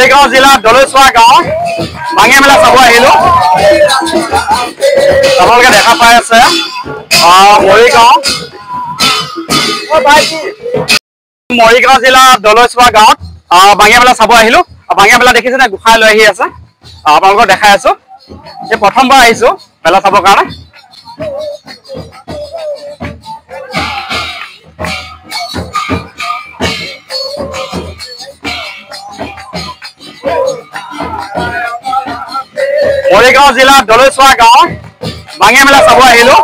মৰিগাঁও জিলাৰ দলৈচোৱা গাঁৱত বাঙিয়া মেলা চাব আহিলো। আপোনালোকে দেখা পাই আছে মৰিগাঁও জিলাৰ দলৈচোৱা গাঁৱত বাঙিয়া মেলা চাব আহিলো। বাঙিয়া মেলা দেখিছে নে গোসাঁই লৈ আহি আছে, আপোনালোকক দেখাই আছো। এই প্ৰথমবাৰ আহিছো মেলা চাবৰ কাৰণে। মৰিগাঁও জিলাৰ দলৈচোৱা গাঁৱত বাঙিয়া মেলা চাব আহিলো।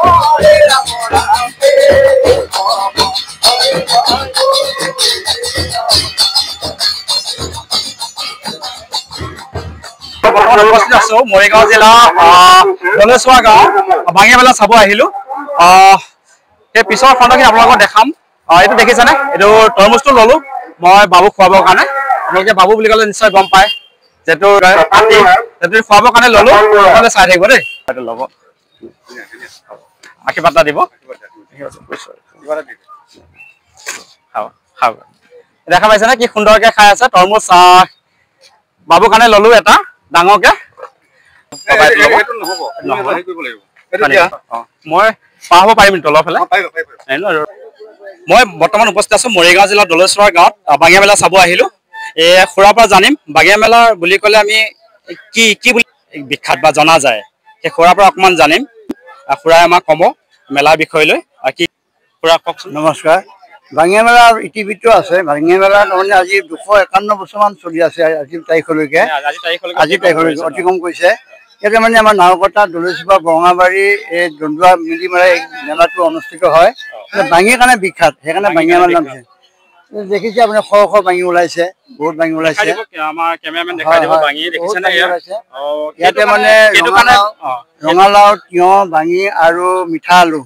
উপস্থিত আছো মৰিগাঁও জিলা দলৈচোৱা গাঁও বাঙিয়া মেলা চাব আহিলো। সেই পিছৰ খণ্ডখিনি আপোনালোকক দেখাম। এইটো দেখিছেনে, এইটো তৰমুজটো ললো মই বাবুক খুৱাবৰ কাৰণে। আপোনালোকে বাবু বুলি ক'লে নিশ্চয় গম পায়, যিহেতু খুৱাবৰ কাৰণে ললো। চাই থাকিব দেই, ল'ব আশীৰ্বাদ এটা দিব। দেখা পাইছেনে কি সুন্দৰকে খাই আছে তৰমুজ। বাবুৰ কাৰণে ললো এটা ডাঙৰকে। মই পাব পাৰিম তলৰ ফালে। মই বৰ্তমান উপস্থিত আছো মৰিগাঁও জিলাৰ দলৈচোৱা গাঁৱত বাঙিয়া মেলা চাব আহিলো। খুৰাৰ পৰা জানিম বাঙিয়া মেলা বুলি ক'লে আমি কি কি বুলি বিখ্যাত বা জনা যায়, সেই খুৰাৰ পৰা অকণমান জানিম। খুৰাই আমাক ক'ব মেলাৰ বিষয় লৈ। কি খুৰা কওকচোন। নমস্কাৰ। বাঙিয়া মেলাৰ ইতিবৃত্ত আছে। বাঙিয়া মেলা তাৰমানে আজি 251 বছৰমান চলি আছে। আজিৰ তাৰিখলৈকে অতিক্ৰম কৰিছে। ইয়াতে মানে আমাৰ নাওকটা, দলৈচোৱা, বৰঙাবাৰী, এই দন্দুৱা মিলি মেলাই মেলাটো অনুষ্ঠিত হয়। বাঙিৰ কাৰণে বিখ্যাত, সেইকাৰণে বাঙিয়া মেলা নাম দিছে। দেখিছে আপুনি শ শ বাঙি ওলাইছে, বহুত বাঙি ওলাইছে। ইয়াতে মানে ৰঙালাও, তিয়হ, বাঙি আৰু মিঠা আলু,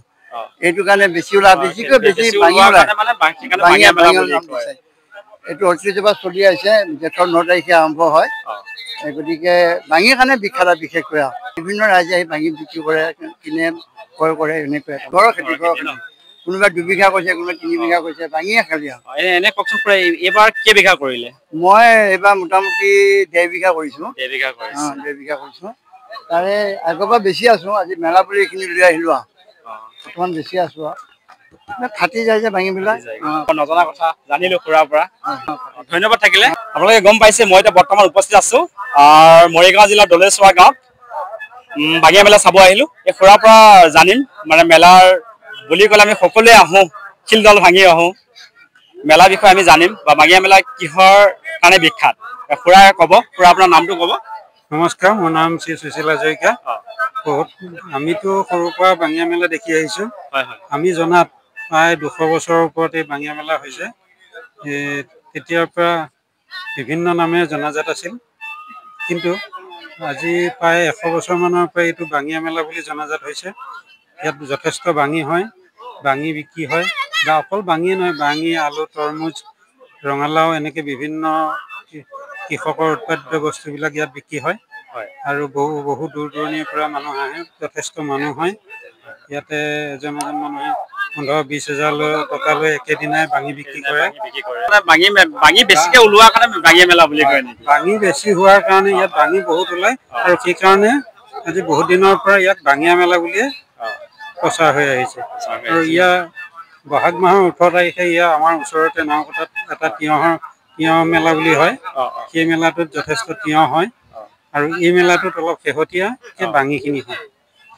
এইটো কাৰণে বেছি ওলাই, বেছিকৈ বেছি বাঙি ওলায়। এইটো ঐতিহ্যবাহী চলি আছে। জেঠৰ 9 তাৰিখে আৰম্ভ হয়। গতিকে বাঙিৰ কাৰণে বিখ্যাত। বিশেষকৈ বিভিন্ন ৰাইজে আহি বাঙি বিক্ৰী কৰে, কিনে, ক্ৰয় কৰে। এনেকৈ ঘৰৰ খেতি, কোনোবাই 2 বিঘা কৰিছে, কোনোবাই 3 বিঘা কৰিছে। বাঙিয়ে খালি আৰু এনে কওকচোন খুৰা, এইবাৰ কেইবিঘা কৰিলে? মই এইবাৰ মোটামুটি 1.5 বিঘা কৰিছো। 1.5 বিঘা কৰিছো। তাৰে আগৰ পৰা বেছি আছো। আজি মেলা বুলি এইখিনি লৈ আহিলো আৰু অকণমান বেছি আছো আৰু ফাটি যায় যে বাঙিবিলাক। নজনা কথা জানিলো খুৰাৰ পৰা, ধন্যবাদ থাকিলে। আপোনালোকে গম পাইছে মই এতিয়া বৰ্তমান উপস্থিত আছো মৰিগাঁও জিলাৰ দলৈচোৱা গাঁৱত বাঙিয়া মেলা চাব আহিলো। এই খুৰাৰ পৰা জানিম মানে মেলাৰ বুলি ক'লে আমি সকলোৱে আহোঁ, শিলডাল ভাঙি আহোঁ। মেলাৰ বিষয়ে আমি জানিম বা বাঙিয়া মেলা কিহৰ কাৰণে বিখ্যাত খুৰাই ক'ব। খুৰা আপোনাৰ নামটো ক'ব। নমস্কাৰ, মোৰ নাম শ্ৰী সুশীলা হাজৰিকা। আমিতো সৰুৰ পৰা বাঙিয়া মেলা দেখি আহিছো। আমি জনাত প্ৰায় 200 বছৰৰ ওপৰত এই বাঙিয়া মেলা হৈছে। তেতিয়াৰ পৰা বিভিন্ন নামেৰে জনাজাত আছিল, কিন্তু আজি প্ৰায় 100 বছৰমানৰ পৰা এইটো বাঙিয়া মেলা বুলি জনাজাত হৈছে। ইয়াত যথেষ্ট বাঙি হয়, বাঙি বিক্ৰী হয়, বা অকল বাঙিয়ে নহয়, বাঙি, আলু, তৰমুজ, ৰঙালাও, এনেকৈ বিভিন্ন কৃষকৰ উৎপাদিত বস্তুবিলাক ইয়াত বিক্ৰী হয়। আৰু বহু দূৰ দূৰণিৰ পৰা মানুহ আহে, যথেষ্ট মানুহ হয়। ইয়াতে এজন মানুহে 15-20 হাজাৰ টকালৈ একেদিনাই বাঙি বিক্ৰী কৰে। বাঙি বেছিকে ওলোৱাৰ কাৰণে বাঙিয়া মেলা বুলি কয় নেকি? বাঙি বেছি হোৱাৰ কাৰণে ইয়াত বাঙি বহুত ওলায়, আৰু সেইকাৰণে আজি বহুত দিনৰ পৰা ইয়াত বাঙিয়া মেলা বুলিয়ে প্ৰচাৰ হৈ আহিছে। আৰু ইয়াৰ বহাগ মাহৰ 18 তাৰিখে আমাৰ ওচৰতে নাওকটাত এটা তিয়হ মেলা বুলি হয়। সেই মেলাটোত যথেষ্ট তিয়হ হয়, আৰু এই মেলাটোত অলপ শেহতীয়া বাঙিখিনি হয়।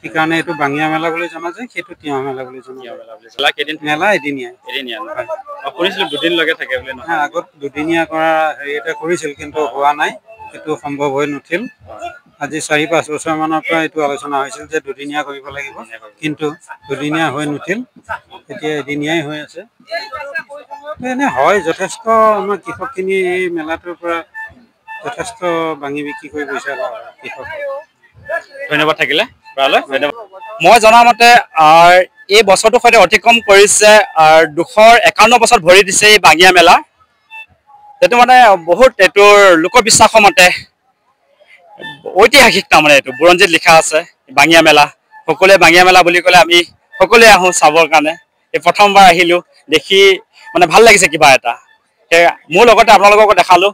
সেইকাৰণে এইটো বাঙিয়া মেলা বুলি জনা যায়, সেইটো তিয়হ মেলা বুলি জনা যায়। মেলা এদিনীয়া। শুনিছিলো 2 দিনলৈকে থাকে বুলি। নহয়, আগত 2দিনীয়া কৰা হেৰি এটা কৰিছিল, কিন্তু হোৱা নাই, সেইটো সম্ভৱ হৈ নুঠিল। আজি 4-5 বছৰমানৰ পৰা এইটো আলোচনা হৈছিল যে 2দিনীয়া কৰিব লাগিব, কিন্তু 2দিনীয়া হৈ নুঠিল। এতিয়া এদিনীয়াই হৈ আছে। এনে হয়, যথেষ্ট আমাৰ কৃষকখিনি এই মেলাটোৰ পৰা যথেষ্ট বাঙি বিক্ৰী কৰি গৈছে কৃষক। ধন্যবাদ থাকিলে। মই জনামতে এই বছৰটোৰ সৈতে অতিক্ৰম কৰিছে 251 বছৰ ভৰি দিছে এই বাঙিয়া মেলা। এইটো মানে বহুত এইটোৰ লোকবিশ্বাসৰ মতে ঐতিহাসিক, তাৰমানে এইটো বুৰঞ্জীত লিখা আছে বাঙিয়া মেলা। সকলোৱে বাঙিয়া মেলা বুলি ক'লে আমি সকলোৱে আহোঁ চাবৰ কাৰণে। এই প্ৰথমবাৰ আহিলো, দেখি মানে ভাল লাগিছে কিবা এটা। মোৰ লগতে আপোনালোককো দেখালো